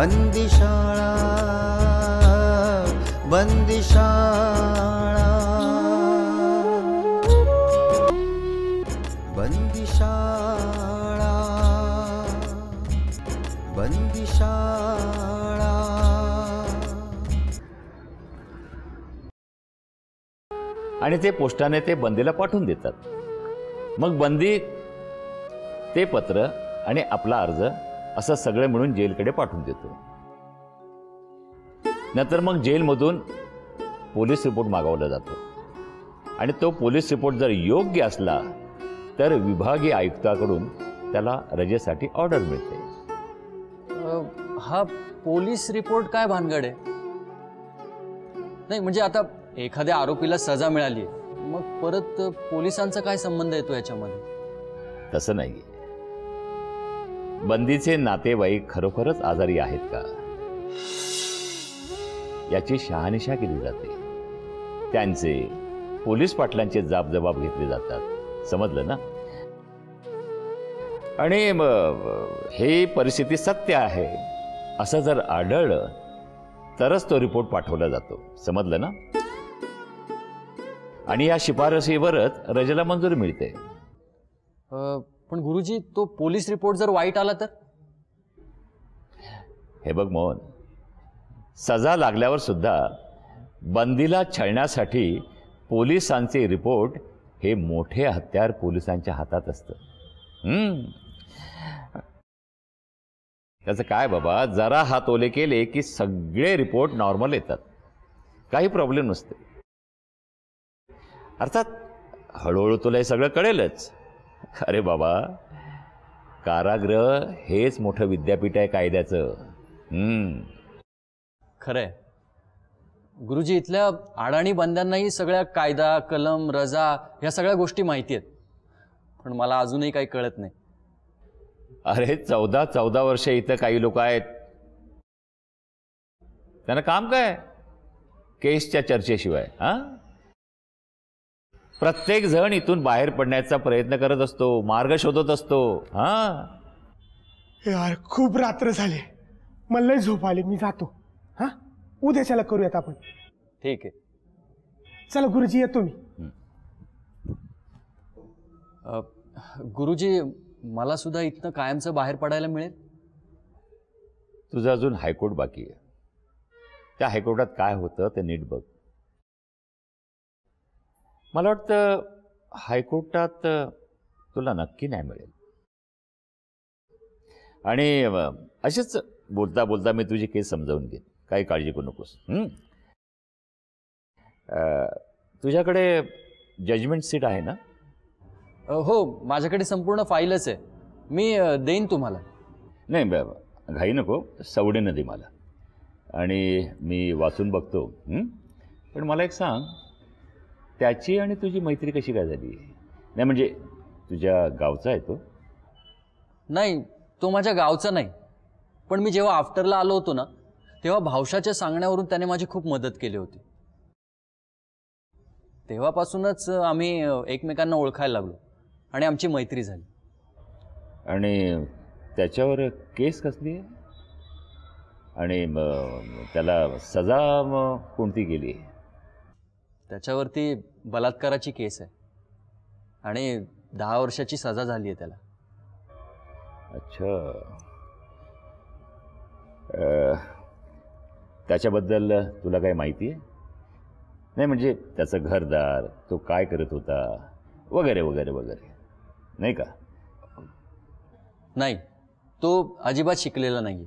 बंदिशाळा बंदिशाळा बंदिशाळा बंदिशाळा। आणि ते पोस्टाने ते बंदीला पाठवून देतात। मग बंदी ते पत्र आणि आपला अर्ज असं सगळं मिळून जेलकडे पाठवून देतो। नंतर मग जेलमधून पोलीस रिपोर्ट मागवला जातो आणि तो पोलीस रिपोर्ट जर योग्य असला तर विभागीय आयुक्ताकडून त्याला रजेसाठी ऑर्डर मिळते। हा पोलीस रिपोर्ट काय भानगड आहे? नाही म्हणजे आता एखाद्या आरोपीला सजा मिळाली मग परत पोलिसांचा काय संबंध येतो याच्यामध्ये? तसं नाही। बंदीचे नातेवाईक खरोखरच आजारी आहेत का याची शहानिशा केली जाते। त्यांचे पोलीस पाटलांचे जबाब घेतले जातात। समजलं ना? आणि हे परिस्थिती सत्य आहे असं जर आढळलं तरच तो रिपोर्ट पाठवला जातो। समजलं ना? आणि या शिफारसीवरच रजेला मंजुरी मिळते। पण गुरुजी तो पोलीस रिपोर्ट जर वाईट आला तर? हे बघ मोहन, सजा लागल्यावर सुद्धा बंदीला छळण्यासाठी पोलिसांचे रिपोर्ट हे मोठे हत्यार पोलिसांच्या हातात असतं। त्याचं काय बाबा, जरा हात ओले केले की सगळे रिपोर्ट नॉर्मल येतात, काही प्रॉब्लेम नसते। अर्थात हळूहळू तुला हे सगळं कळेलच। अरे बाबा, कारागृह हेच मोठं विद्यापीठ आहे कायद्याचं। खरंय गुरुजी, इथल्या अडाणी बंद्यांनाही सगळ्या कायदा, कलम, रजा ह्या सगळ्या गोष्टी माहिती आहेत, पण मला अजूनही काही कळत नाही। अरे 14 वर्ष इथं काही लोक आहेत, त्यांना काम काय केसच्या चर्चेशिवाय? प्रत्येक जण इथून बाहेर पडण्याचा प्रयत्न करत असतो, मार्ग शोधत असतो। यार खूप रात्र झाली, मला लय झोप आली, मी जातो। उद्याच्याला करूयात आपण। ठीक आहे, चला गुरुजी, येतो मी। गुरुजी, मला सुद्धा इथनं कायमचं बाहेर पडायला मिळेल? तुझं अजून हायकोर्ट बाकी आहे, त्या हायकोर्टात काय होतं ते नीट बघ। मला वाटतं हायकोर्टात तुला नक्की न्याय मिळेल। आणि असेच बोलता बोलता मी तुझी केस समजावून घेईन, काही काळजी करू नकोस। तुझ्याकडे जजमेंट सीट आहे ना? हो, माझ्याकडे संपूर्ण फाईलच आहे, मी देईन तुम्हाला। नाही घाई नको, सवडीनं दे मला, आणि मी वाचून बघतो। पण मला एक सांग, त्याची आणि तुझी मैत्री कशी काय झाली? नाही म्हणजे तुझ्या गावचा आहे तो? नाही, तो माझ्या गावचा नाही, पण मी जेव्हा आफ्टरला आलो होतो ना तेव्हा भावशाच्या सांगण्यावरून त्याने माझी खूप मदत केली होती। तेव्हापासूनच आम्ही एकमेकांना ओळखायला लागलो आणि आमची मैत्री झाली। आणि त्याच्यावर केस कसली आहे? आणि त्याला सजा कोणती केली? त्याच्यावरती बलात्काराची केस आहे आणि 10 वर्षाची सजा झाली आहे त्याला। अच्छा, त्याच्याबद्दल तुला काही माहिती आहे? नाही म्हणजे त्याचं घरदार, तो काय करत होता, वगैरे वगैरे वगैरे, नाही का? नाही, तो अजिबात शिकलेला नाही।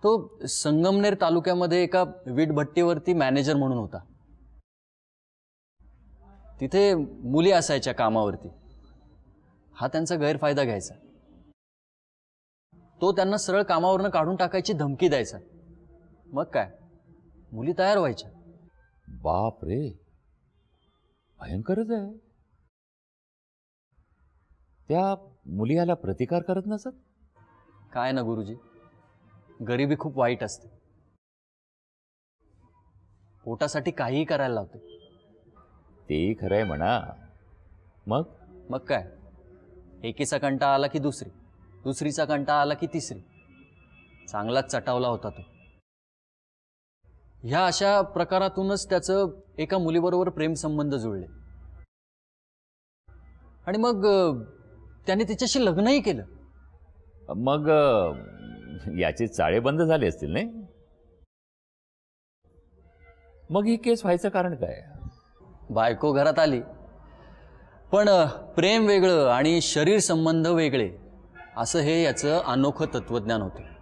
तो संगमनेर तालुक्यामध्ये एका वीटभट्टीवरती मॅनेजर म्हणून होता। तिथे मुली असायच्या कामावरती, हा त्यांचा गैरफायदा घ्यायचा। तो त्यांना सरळ कामावरनं काढून टाकायची धमकी द्यायचा। मग काय, मुली तयार व्हायच्या। बाप रे, भयंकरच आहे। त्या मुली याला प्रतिकार करत नसत? काय ना गुरुजी, गरिबी खूप वाईट असते, पोटासाठी काहीही करायला लावते। तेही खरंय म्हणा। मग काय, एकीचा कंटाळा आला की दुसरी, दुसरीचा कंटाळा आला की तिसरी, चांगलाच चटावला होता तो. ह्या अशा प्रकारातूनच त्याचं एका मुलीबरोबर प्रेमसंबंध जुळले आणि मग त्याने तिच्याशी लग्नही केलं. मग याचे चाळे बंद झाले असतील नाही? मग ही केस व्हायचं कारण काय? बायको घरात आली, पण प्रेम वेगळं आणि शरीर संबंध वेगळे असं हे याचं अनोखं तत्वज्ञान होतं.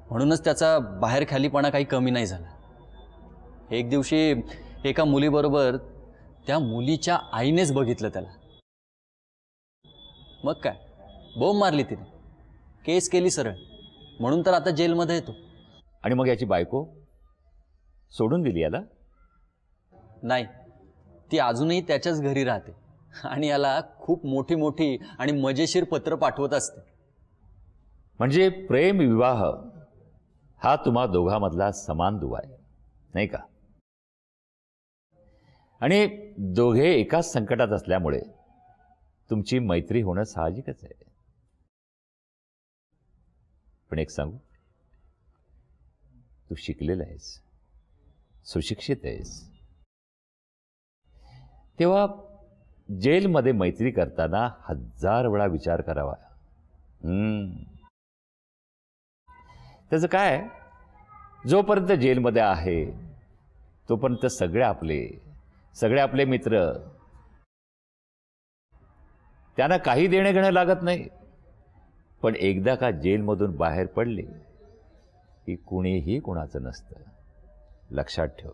म्हणूनच त्याचा बाहेर खालीपणा काही कमी नाही झाला. एक दिवशी एका मुलीबरोबर त्या मुलीच्या आईनेच बघितलं त्याला. मग काय बोंब मारली तिने, केस केली सरळ. म्हणून तर आता जेलमध्ये येतो. आणि मग याची बायको सोडून दिली याला? नाही, ती अजूनही त्याच्याच घरी राहते आणि याला खूप मोठी मोठी आणि मजेशीर पत्र पाठवत असते. म्हणजे प्रेम विवाह हा तुम्हा दोघांमधला समान दुवा आहे नाही का? आणि दोघे एकाच संकटात असल्यामुळे तुमची मैत्री होणं साहजिकच आहे. पण एक सांगू, तू शिकलेला आहेस, सुशिक्षित आहेस, तेव्हा जेलमध्ये मैत्री करताना 1000 वेळा विचार करावा. त्याचं काय, जोपर्यंत जेलमध्ये आहे तोपर्यंत सगळे आपले मित्र, त्यांना काही देणं घेणं लागत नाही. पण एकदा का जेलमधून बाहेर पडले की कुणीही कुणाचं नसतं. लक्षात ठेव,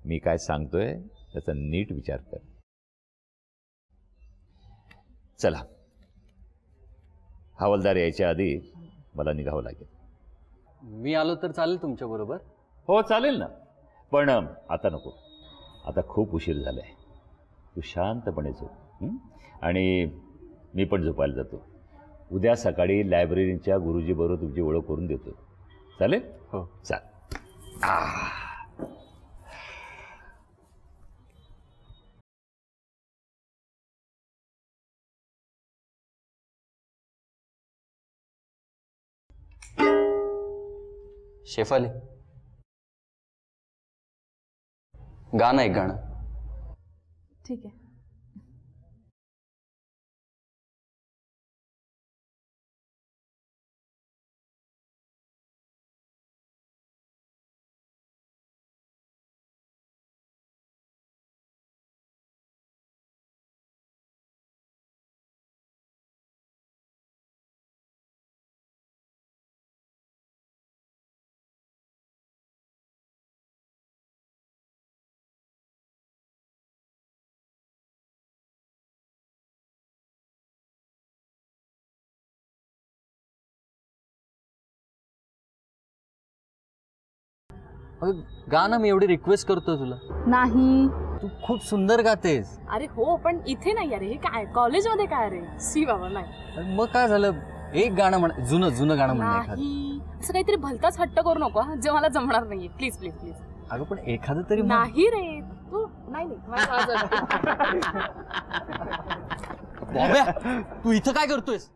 मी काय सांगतोय त्याचा नीट विचार कर. चला, हवालदार यायच्या आधी मला निघावं लागेल. मी आलो तर चालेल तुमच्या बरोबर? हो चालेल ना, पण आता नको. आता खूप उशीर झालाय. तू शांतपणे झोप. आणि मी पण झोपायला जातो. उद्या सकाळी लायब्ररीच्या गुरुजीबरोबर तुमची ओळख करून देतो. चालेल? हो चाल. शेफाली, गाणं एक गाणं. ठीक आहे. अगं गाणं मी एवढी रिक्वेस्ट करतो तुला. नाही. तू खूप सुंदर गातेस. अरे हो, पण इथे नाही. अरे हे काय कॉलेजमध्ये काय रे? सी बाबा नाही. मग काय झालं, एक गाणं म्हण, जुनं गाणं म्हण एखादं. नाही, असं काहीतरी भलताच हट्ट करू नको जे मला जमणार नाहीये. Please please please. अगं पण एखादं तरी नाही रे. तू नाही. बॉब्या, तू इथं काय करतोयस?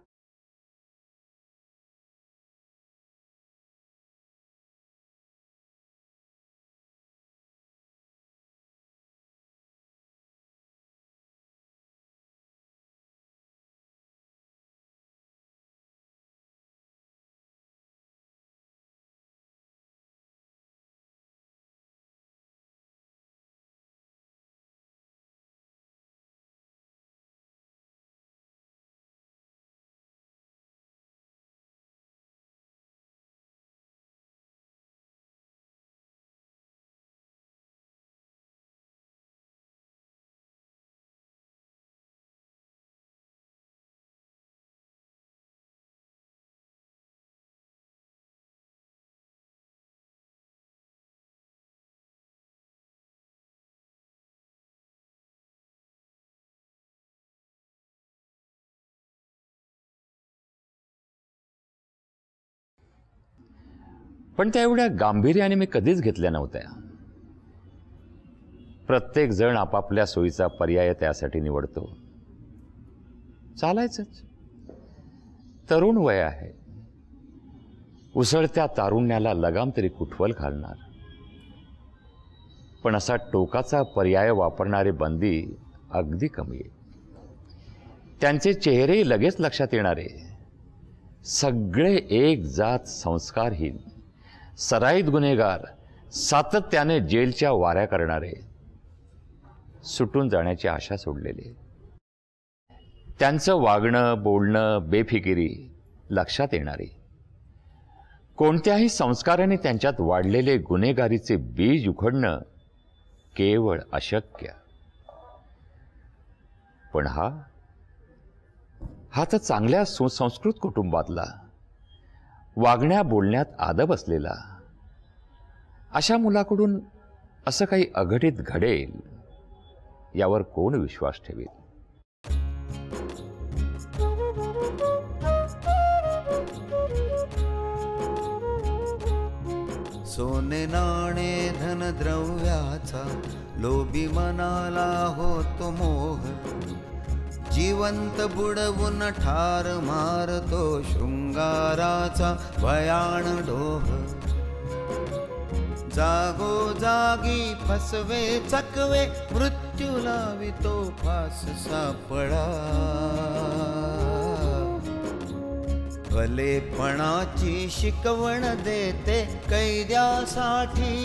पण त्या एवढ्या गांभीर्याने मी कधीच घेतल्या नव्हत्या. प्रत्येक जण आपापल्या सोयीचा पर्याय त्यासाठी निवडतो. चालायचंच. तरुण वय आहे, उसळत्या तारुण्याला लगाम तरी कुठवल घालणार. पण असा टोकाचा पर्याय वापरणारे बंदी अगदी कमी आहे. त्यांचे चेहरेही लगेच लक्षात येणारे. सगळे एक जात संस्कारहीन, सराईत गुन्हेगार, सातत्याने जेलच्या वाऱ्या करणारे, सुटून जाण्याची आशा सोडलेले. त्यांचं वागणं बोलणं बेफिकिरी लक्षात येणारे. कोणत्याही संस्काराने त्यांच्यात वाढलेले गुन्हेगारीचे बीज उखडणं केवळ अशक्य. पण हा तर चांगल्या सुसंस्कृत कुटुंबातला, वागण्या बोलण्यात आदब असलेला. अशा मुलाकडून असं काही अघटित घडेल यावर कोण विश्वास ठेवेल? सोने नाणे धन द्रव्याचा लोभी मनाला होतो मोह. जिवंत बुडवून ठार मारतो शृंगाराचा भयाण डोह. जागो जागी फसवे चकवे मृत्यू लावितो फास सापळा. भलेपणाची शिकवण देते कैद्यासाठी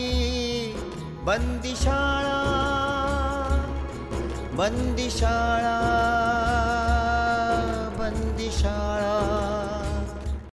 बंदिशाळा. बंदिशाळा बंदिशाळा.